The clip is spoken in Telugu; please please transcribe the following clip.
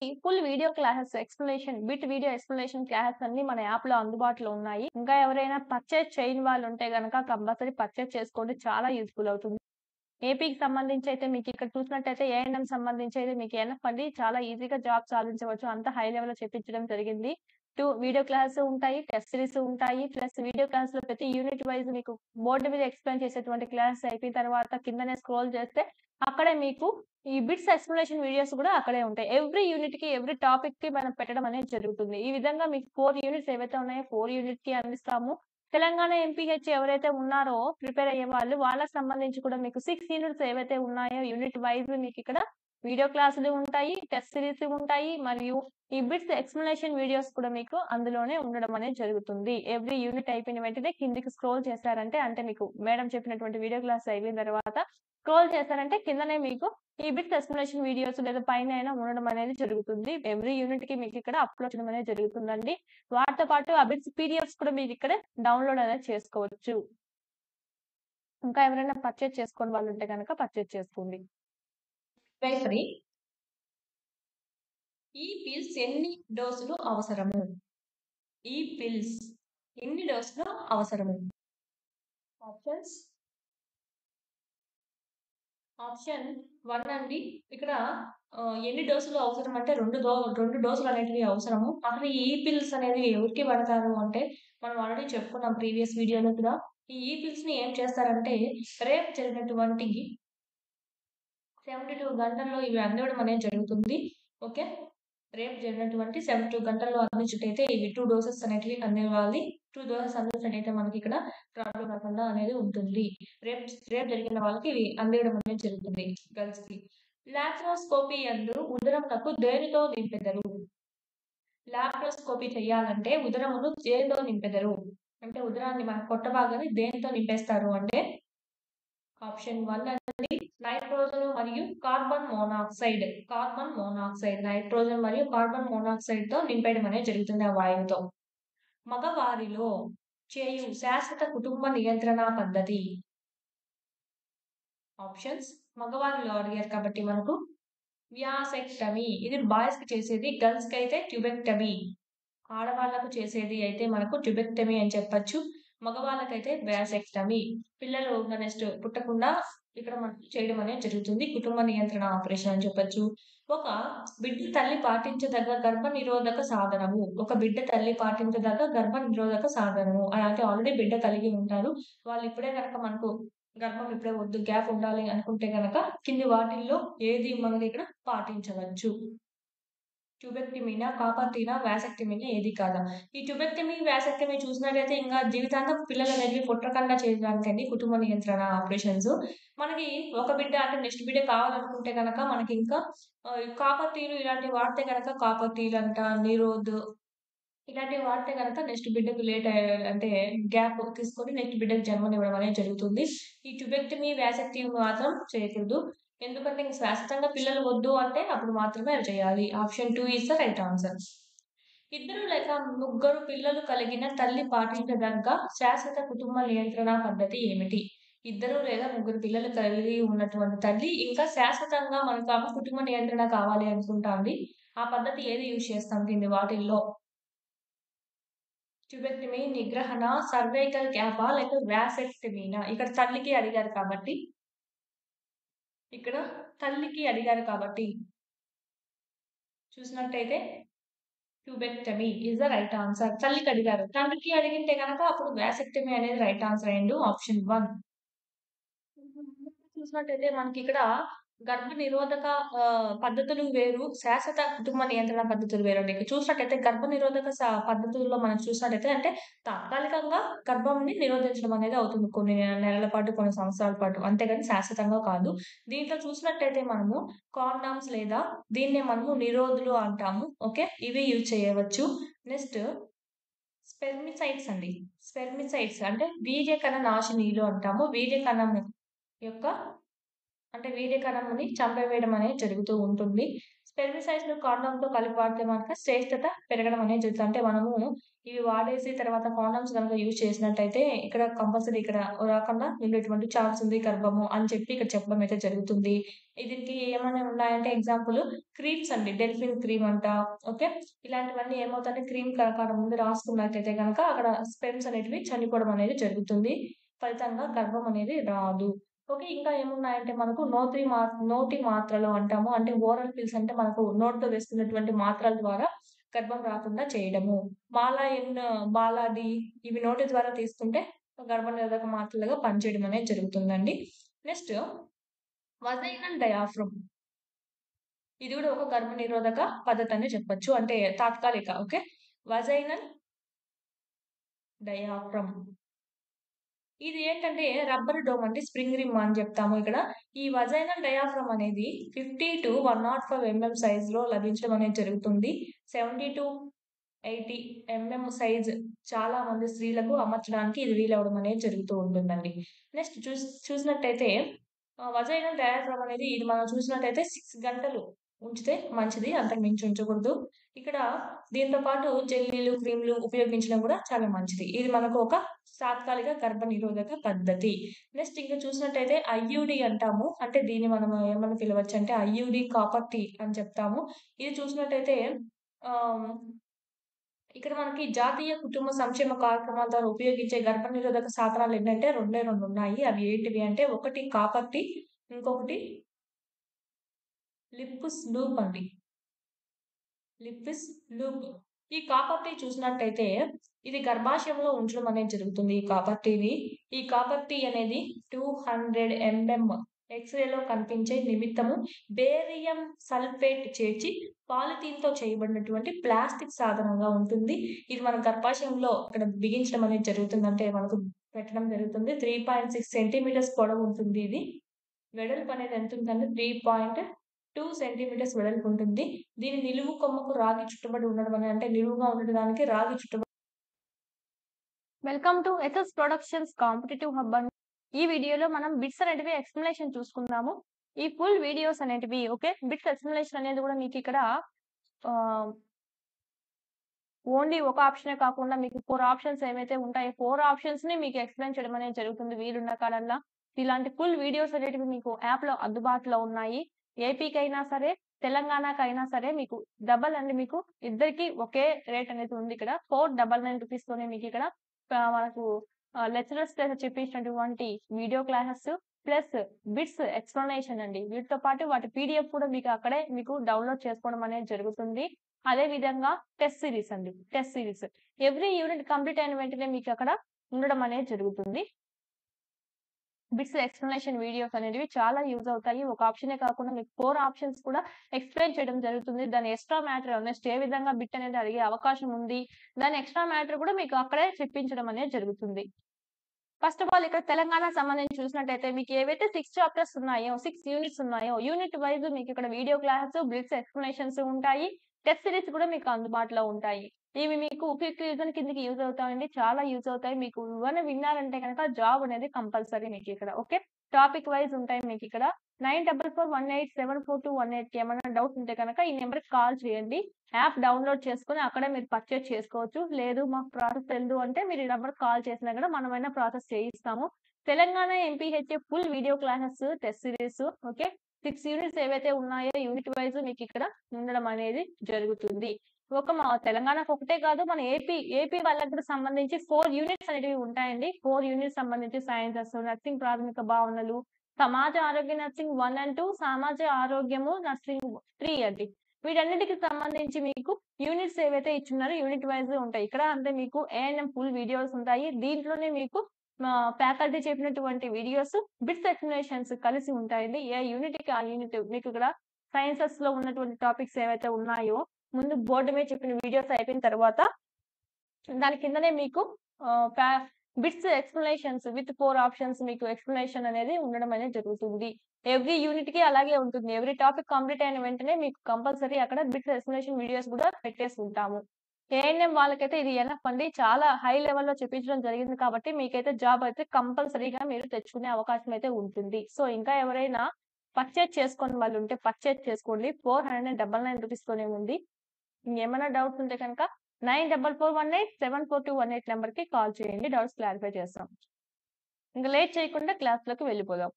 Full video classes bit video explanation classes అన్నీ మన యాప్‌లో అందుబాటులో ఉన్నాయి. ఇంకా ఎవరైనా పర్చేజ్ చేయని వాళ్ళుంటే గనక కంపల్సరీ పర్చేజ్ చేసుకోండి. చాలా యూజ్‌ఫుల్ అవుతుంది. ఏపీకి సంబంధించయితే మీకిక్కడ చూసినట్టయితే ఏఎన్ఎం సంబంధించయితే మీకు ఎనఫ్ అండి. చాలా ఈజీగా జాబ్ సాధించవచ్చు. అంత హై లెవెల్‌లో చెప్పించడం జరిగింది. 2 వీడియో క్లాసెస్ ఉంటాయి. టెస్ట్ సీరీస్ ఉంటాయి. ప్లస్ వీడియో క్లాస్‌లో ప్రతి యూనిట్ వైస్ మీకు బోర్డ్ మీద ఎక్స్‌ప్లెయిన్ చేసేటువంటి క్లాసెస్ అయిపోయిన తర్వాత కిందనే స్క్రోల్ చేస్తే అక్కడే మీకు ఈ బిట్స్ ఎక్స్‌ప్లనేషన్ వీడియోస్ గూడా అక్కడే ఉంటాయి. ఎవ్రీ యూనిట్‌కి, ఎవ్రీ టాపిక్‌కి మనం పెట్టడం అనేది జరుగుతుంది. ఈ విధంగా మీకు 4 యూనిట్స్ ఏవైతే ఉన్నాయో 4 యూనిట్‌కి అందిస్తాము. తెలంగాణ ఎంపీహెచ్ ఎవరైతే ఉన్నారో ప్రిపేర్ అయ్యేవాళ్ళు వాళ్ళకి సంబంధించి కూడా మీకు 6 యూనిట్స్ ఏవైతే ఉన్నాయో యూనిట్ వైస్ మీకిక్కడ వీడియో క్లాసులు ఉంటాయి. టెస్ట్ సీరీస్ ఉంటాయి. మరియు ఈ బిట్స్ ఎక్స్‌ప్లనేషన్ వీడియోస్ కూడా మీకు అందులోనే ఉండడం అనేది జరుగుతుంది. ఎవ్రీ యూనిట్ అయిపోయిన వెంటనే కిందకి స్క్రోల్ చేశారంటే అంటే మీకు మేడం చెప్పినటువంటి వీడియో క్లాస్ అయిపోయిన తర్వాత స్క్రోల్ చేశారంటే కిందనే మీకు ఈ బిట్స్ ఎక్స్‌ప్లనేషన్ వీడియోస్ లేదా పైనైనా ఉండడం అనేది జరుగుతుంది. ఎవ్రీ యూనిట్‌కి మీకిక్కడ అప్‌లోడ్ చేయడం అనేది జరుగుతుందండి. వాటితో పాటు ఆ బిట్స్ పీడీఎఫ్స్ కూడా మీరిక్కడ డౌన్‌లోడ్ అనేది చేసుకోవచ్చు. ఇంకా ఎవరైనా పర్చేజ్ చేసుకోని వాళ్ళుంటే గనక పర్చేజ్ చేసుకోండి. వేఫరీ ఈ పిల్స్ ఎన్ని డోసులు అవసరము? ఈ పిల్స్ ఎన్ని డోసులు అవసరము? ఆప్షన్స్ ఆప్షన్ 1 అండి. ఇక్కడ ఎన్ని డోసులు అవసరం అంటే 2 డోసులు అనేటివి అవసరము. అసలు ఈ పిల్స్ అనేది ఎవరికి పడతారు అంటే మనం ఆల్రెడీ చెప్పుకున్నాం ప్రీవియస్ వీడియోలో కూడా. ఈ పిల్స్‌ని ఏం చేస్తారంటే రేపు జరిగినటువంటి 72 గంటల్లో ఇవి అందివ్వడం అనేది జరుగుతుంది. ఓకే. రేపు జరిగినటువంటి 72 గంటల్లో అందించినట్టయితే ఇవి 2 డోసెస్ అనేటివి అందివ్వాలి. 2 డోసెస్ అందించినట్టయితే మనకిక్కడ ప్రాబ్లమ్ రాకుండా అనేది ఉంటుంది. రేపు రేపు జరిగిన వాళ్ళకి ఇవి అందివ్వడం అనేది జరుగుతుంది గర్ల్స్‌కి. లాప్రోస్కోపీ యందు ఉదరమునకు దేనితో నింపెదరు? లాప్రోస్కోపీ చేయాలంటే ఉదరమును దేనితో నింపెదరు? అంటే ఉదరాన్ని మన పొట్ట భాగాన్ని దేనితో నింపేస్తారు అంటే ఆప్షన్ 1 అండి నైట్రోజన్ మరియు కార్బన్ మోనాక్సైడ్. నైట్రోజన్ మరియు కార్బన్ మోనాక్సైడ్‌తో నింపేయడం అనేది జరుగుతుంది ఆ వాయువుతో. మగవారిలో చేయు శాశ్వత కుటుంబ నియంత్రణ పద్ధతి. ఆప్షన్స్ మగవారిలో అడిగారు కాబట్టి మనకు వ్యాసెక్టమీ ఇది బాయ్స్‌కి చేసేది. గర్ల్స్‌కి అయితే ట్యూబెక్టమీ. ఆడవాళ్ళకు చేసేది అయితే మనకు ట్యూబెక్టమీ అని చెప్పొచ్చు. మగవాళ్ళకైతే వ్యాసెక్టమీ. పిల్లలు నెక్స్ట్ పుట్టకుండా ఇక్కడ మనకు చేయడం అనేది జరుగుతుంది. కుటుంబ నియంత్రణ ఆపరేషన్ అని చెప్పొచ్చు. ఒక బిడ్డ తల్లి పాటించదగ్గ గర్భనిరోధక సాధనము. ఒక బిడ్డ తల్లి పాటించదగ్గ గర్భనిరోధక సాధనము. అంటే ఆల్రెడీ బిడ్డ కలిగి ఉంటారు. వాళ్ళు ఇప్పుడే గనక మనకు గర్భం ఇప్పుడే వద్దు గ్యాప్ ఉండాలి అనుకుంటే గనక కింది వాటిల్లో ఏది మనకి ఇక్కడ పాటించవచ్చు. ట్యూబెక్టమీనా, కాపర్‌టీనా, వాసెక్టమీనా ఏది కాదా? ఈ ట్యూబెక్టమీ, వాసెక్టమీ చూసినట్టయితే ఇంగా జీవితాంతం పిల్లలనేవి పుట్టకుండా చేయడానికండి కుటుంబ నియంత్రణ ఆపరేషన్స్. మనకి ఒక బిడ్డ అంటే నెక్స్ట్ బిడ్డ కావాలనుకుంటే గనక మనకింకా కాపర్ టీలు ఇలాంటివి వాడితే గనక కాపర్ టీలంట, నిరోధ్ ఇలాంటివి వాడితే గనక నెక్స్ట్ బిడ్డకు అంటే గ్యాప్ తీసుకొని నెక్స్ట్ బిడ్డకు జన్మనివ్వడం అనేది జరుగుతుంది. ఈ ట్యూబెక్టమీ, వాసెక్టమీ మాత్రం చేయకూడదు. ఎందుకంటే ఇంక శాశ్వతంగా పిల్లలు వద్దు అంటే అప్పుడు మాత్రమే అవి చేయాలి. Option 2 is the right answer. ఇద్దరు లేక ముగ్గురు పిల్లలు కలిగిన తల్లి పాటించదగ్గ శాశ్వత కుటుంబ నియంత్రణ పద్ధతి ఏమిటి? ఇద్దరు లేదా ముగ్గురు పిల్లలు కలిగి ఉన్నటువంటి తల్లి ఇంకా శాశ్వతంగా మనకు కుటుంబ నియంత్రణ కావాలి అనుకుంటా అండి. ఆ పద్ధతి ఏది యూజ్ చేస్తాం కింది వాటిల్లో? ట్యూబెక్టమీ, నిగ్రహణ, సర్వైకల్ క్యాపా లేక వాసెక్టమీనా? ఇక్కడ తల్లికి అడిగారు కాబట్టి చూసినట్టయితే tubectomy is the right answer. తల్లికి అడిగారు. తండ్రికి అడిగింటే గనక అప్పుడు వాసెక్టమీ అనేది రైట్ ఆన్సర్ అయిండు. ఆప్షన్ 1. చూసినట్టయితే మనకిక్కడ గర్భ నిరోధక పద్ధతులు వేరు. శాశ్వత కుటుంబ నియంత్రణ పద్ధతులు వేరండి. ఇక్కడ చూసినట్టయితే గర్భ నిరోధక పద్ధతుల్లో మనం చూసినట్టయితే అంటే తాత్కాలికంగా గర్భంని నిరోధించడం అనేది అవుతుంది. కొన్ని నెలల పాటు, కొన్ని సంవత్సరాల పాటు. అంతేగాని శాశ్వతంగా కాదు. దీంట్లో చూసినట్టయితే మనము కాండామ్స్ లేదా దీన్నే మనము నిరోధులు అంటాము. ఓకే. ఇవి యూజ్ చేయవచ్చు. నెక్స్ట్ స్పెర్మిసైడ్స్ అండి. స్పెర్మిసైడ్స్ అంటే వీర్యకణ నాశినీలు అంటాము. వీర్యకణము యొక్క అంటే వీర్యకణముని చంపివేయడం అనేది జరుగుతూ ఉంటుంది. పెర్మిసైడ్స్‌ను కాండోమ్‌తో కలిపి వాడితే మాత్రం శ్రేష్ఠత పెరగడం అనేది జరుగుతుంది. అంటే మనము ఇవి వాడేసి తర్వాత కాండోమ్స్ గనుక యూజ్ చేసినట్టయితే ఇక్కడ కంపల్సరీ ఇక్కడ రాకుండా దీనిలో ఇటువంటి ఛాన్స్ ఉంది గర్భము అని చెప్పి ఇక్కడ చెప్పడం అయితే జరుగుతుంది. దీనికి ఏమైనా ఉన్నాయంటే ఎగ్జాంపుల్ క్రీమ్స్ అండి. డెల్ఫిన్ క్రీమ్ అంట. ఓకే. ఇలాంటివన్నీ ఏమవుతాయంటే క్రీమ్ కనుక ముందు రాసుకున్నట్టయితే గనక అక్కడ స్పెర్మ్స్ అనేటివి చనిపోవడం అనేది జరుగుతుంది. ఫలితంగా గర్భం అనేది రాదు. ఓకే. ఇంకా ఏమున్నాయంటే మనకు నోటి మాత్రలు అంటాము. అంటే ఓరల్ పిల్స్ అంటే మనకు నోట్లో వేసుకున్నటువంటి మాత్రల ద్వారా గర్భం రాకుండా చేయడము. మాలా ఎన్, బాలా డి ఇవి నోటి ద్వారా తీసుకుంటే గర్భనిరోధక మాత్రలుగా పనిచేయడం అనేది జరుగుతుందండి. Next vaginal diaphragm. ఇది కూడా ఒక గర్భనిరోధక పద్ధతి అని చెప్పొచ్చు. అంటే తాత్కాలిక. ఓకే. Vaginal diaphragm. ఇది ఏంటంటే రబ్బర్ డోమ్ అండి. స్ప్రింగ్ రిమ్ అని చెప్తాము ఇక్కడ. ఈ వజైనల్ డయాఫ్రమ్ అనేది 50-105 ఎంఎం సైజ్‌లో లభించడం అనేది జరుగుతుంది. 70-80 ఎంఎం సైజ్ చాలా మంది స్త్రీలకు అమర్చడానికి ఇది వీలవ్వడం అనేది జరుగుతూ ఉంటుందండి. నెక్స్ట్ చూసినట్టయితే వజైనల్ డయాఫ్రమ్ అనేది ఇది మనం చూసినట్టయితే 6 గంటలు ఉంచితే మంచిది. అంతకు మించి ఉంచకూడదు. ఇక్కడ దీంతో పాటు జెల్లీలు, క్రీమ్‌లు ఉపయోగించడం కూడా చాలా మంచిది. ఇది మనకు ఒక తాత్కాలిక గర్భనిరోధక పద్ధతి. నెక్స్ట్ ఇంకా చూసినట్టయితే ఐయుడీ అంటాము. అంటే దీన్ని మనం ఏమని పిలవచ్చంటే ఐయుడీ కాపర్ టీ అని చెప్తాము. ఇది చూసినట్టయితే ఆహ్, ఇక్కడ మనకి జాతీయ కుటుంబ సంక్షేమ కార్యక్రమాల ద్వారా ఉపయోగించే గర్భనిరోధక సాధనాలు ఏంటంటే రెండే 2 ఉన్నాయి. అవి ఏంటివి అంటే ఒకటి కాపర్ టీ, ఇంకొకటి లిప్స్ లూప్ అండి. Lips loop. ఈ కాపర్ టీ చూసినట్టయితే ఇది గర్భాశయంలో ఉంచడం అనేది జరుగుతుంది ఈ కాపర్ టీని. ఈ కాపర్ టీ అనేది 200 ఎంఎం ఎక్స్‌రేలో కనిపించే నిమిత్తము బేరియం సల్ఫేట్ చేర్చి పాలిథీన్‌తో చేయబడినటువంటి ప్లాస్టిక్ సాధనంగా ఉంటుంది. ఇది మన గర్భాశయంలో ఇక్కడ బిగించడం అనేది జరుగుతుంది. అంటే మనకు పెట్టడం జరుగుతుంది. 3.6 సెంటీమీటర్స్ పొడవు ఉంటుంది ఇది. వెడల్పు అనేది ఎంతుందంటే 3.2 సెంటీమీటర్స్ వెడల్పు ఉంటుంది. దీని నిలువు కొమ్మకు రాగి చుట్టబడి ఉండడం అని అంటే నిలువుగా ఉండడానికి రాగి చుట్టబడి welcome to SS productions competitive hub అండి. ఈ వీడియోలో మనం బిట్స్ అనేటివి ఎక్స్ప్లెనేషన్ చూసుకుందాము. ఈ ఫుల్ వీడియోస్ అనేటివి ఓకే. బిట్స్ ఎక్స్ప్లెనేషన్ అనేది కూడా మీకు ఇక్కడ ఓన్లీ ఒక ఆప్షనే కాకుండా మీకు 4 ఆప్షన్స్ ఏవైతే ఉంటాయో 4 ఆప్షన్స్‌ని మీకు ఎక్స్‌ప్లెయిన్ చేయడం అనేది జరుగుతుంది వీలున్న కాలల్లా. ఇలాంటి ఫుల్ వీడియోస్ అనేటివి మీకు యాప్‌లో అందుబాటులో ఉన్నాయి. ఏపీకైనా సరే, తెలంగాణకైనా సరే మీకు డబల్ అండి మీకు ఇద్దరికీ ఒకే రేట్ అనేది ఉంది ఇక్కడ. 499 రూపీస్‌తోనే మీకు ఇక్కడ మనకు లెక్చరర్స్ చేత చెప్పించినటువంటి video classes plus bits explanation అండి. వీటితో పాటు వాటి పీడీఎఫ్ కూడా మీకు అక్కడే మీకు డౌన్‌లోడ్ చేసుకోవడం అనేది జరుగుతుంది. అదే విధంగా టెస్ట్ సీరీస్ అండి. Test series. Every unit complete అయిన వెంటనే మీకు అక్కడ ఉండడం అనేది జరుగుతుంది. బిట్స్ ఎక్స్‌ప్లనేషన్ వీడియోస్ అనేటివి చాలా యూజ్ అవుతాయి. ఒక ఆప్షనే కాకుండా మీకు 4 ఆప్షన్స్ కూడా ఎక్స్‌ప్లెయిన్ చేయడం జరుగుతుంది. దాని ఎక్స్‌ట్రా మ్యాటర్ నెక్స్ట్ ఏ విధంగా బిట్ అనేది అడిగే అవకాశం ఉంది. దాని ఎక్స్‌ట్రా మ్యాటర్ కూడా మీకు అక్కడే చెప్పించడం అనేది జరుగుతుంది. ఫస్ట్ ఆఫ్ ఆల్ ఇక్కడ తెలంగాణ సంబంధించి చూసినట్టయితే మీకు ఏవైతే 6 చాప్టర్స్ ఉన్నాయో, 6 యూనిట్స్ ఉన్నాయో, యూనిట్ వైస్ మీకు ఇక్కడ వీడియో క్లాసెస్, బిట్స్ ఎక్స్‌ప్లనేషన్స్ ఉంటాయి. టెస్ట్ సిరీస్ కూడా మీకు అందుబాటులో ఉంటాయి. ఇవి మీకు క్విక్ రివిజన్ కిందకి యూజ్ అవుతాయండి. చాలా యూజ్ అవుతాయి. మీకు ఇవన్నీ విన్నారంటే గనక జాబ్ అనేది కంపల్సరీ మీకు ఇక్కడ. ఓకే. టాపిక్ వైస్ ఉంటాయి మీకు ఇక్కడ. 9441874218కి ఏమైనా డౌట్స్ ఉంటే గనక ఈ నెంబర్‌కి కాల్ చేయండి. యాప్ డౌన్‌లోడ్ చేసుకొని అక్కడే మీరు పర్చేజ్ చేసుకోవచ్చు. లేదు మాకు ప్రాసెస్ తెలీదు అంటే మీరు ఈ నంబర్‌కి కాల్ చేసినా కూడా మనమైనా ప్రాసెస్ చేయిస్తాము. Telangana MPHA full video classes, test series okay. 6 units ఏవైతే ఉన్నాయో యూనిట్ వైస్ మీకు ఇక్కడ ఉండడం అనేది జరుగుతుంది. ఒక మా తెలంగాణకు ఒకటే కాదు మన ఏపీ వాళ్ళకి కూడా సంబంధించి 4 యూనిట్స్ అనేటివి ఉంటాయండి. 4 యూనిట్స్ సంబంధించి సైన్సెస్, నర్సింగ్ ప్రాథమిక భావనలు, సమాజ ఆరోగ్య నర్సింగ్ 1 అండ్ 2, సమాజ ఆరోగ్యము నర్సింగ్ 3 అండి. వీటన్నిటికి సంబంధించి మీకు యూనిట్స్ ఏవైతే ఇచ్చున్నారో యూనిట్ వైస్ ఉంటాయి. ఇక్కడ అంటే మీకు ఏఎన్ఎం ఫుల్ వీడియోస్ ఉంటాయి. దీంట్లోనే మీకు ఫ్యాకల్టీ చెప్పినటువంటి వీడియోస్, బిట్స్ ఎక్స్‌ప్లనేషన్స్ కలిసి ఉంటాయండి. ఏ యూనిట్‌కి ఆ యూనిట్ మీకు ఇక్కడ సైన్సెస్‌లో ఉన్నటువంటి టాపిక్స్ ఏవైతే ఉన్నాయో ముందు బోర్డు మీద చెప్పిన వీడియోస్ అయిపోయిన తర్వాత దాని కిందనే మీకు బిట్స్ ఎక్స్‌ప్లనేషన్స్ విత్ 4 ఆప్షన్స్ మీకు ఎక్స్‌ప్లనేషన్ అనేది ఉండడం అనేది జరుగుతుంది. ఎవ్రీ యూనిట్‌కి అలాగే ఉంటుంది. ఎవ్రీ టాపిక్ కంప్లీట్ అయిన వెంటనే మీకు కంపల్సరీ అక్కడ బిట్స్ ఎక్స్‌ప్లనేషన్ వీడియోస్ కూడా పెట్టేసి ఉంటాము. ఏఎన్ఎం వాళ్ళకైతే ఇది ఎనఫ్ అండి. చాలా హై లెవెల్‌లో చెప్పించడం జరిగింది కాబట్టి మీకైతే జాబ్ అయితే కంపల్సరీగా మీరు తెచ్చుకునే అవకాశం అయితే ఉంటుంది. సో, ఇంకా ఎవరైనా పర్చేజ్ చేసుకోని వాళ్ళు ఉంటే పర్చేజ్ చేసుకోండి. 499 రూపీస్‌తోనే ఉంది. ఇంకేమైనా డౌట్స్ ఉంటే కనుక 9441874218 నెంబర్‌కి కాల్ చేయండి. డౌట్స్ క్లారిఫై చేస్తాం. ఇంక లేట్ చేయకుండా క్లాస్‌లోకి వెళ్ళిపోదాం.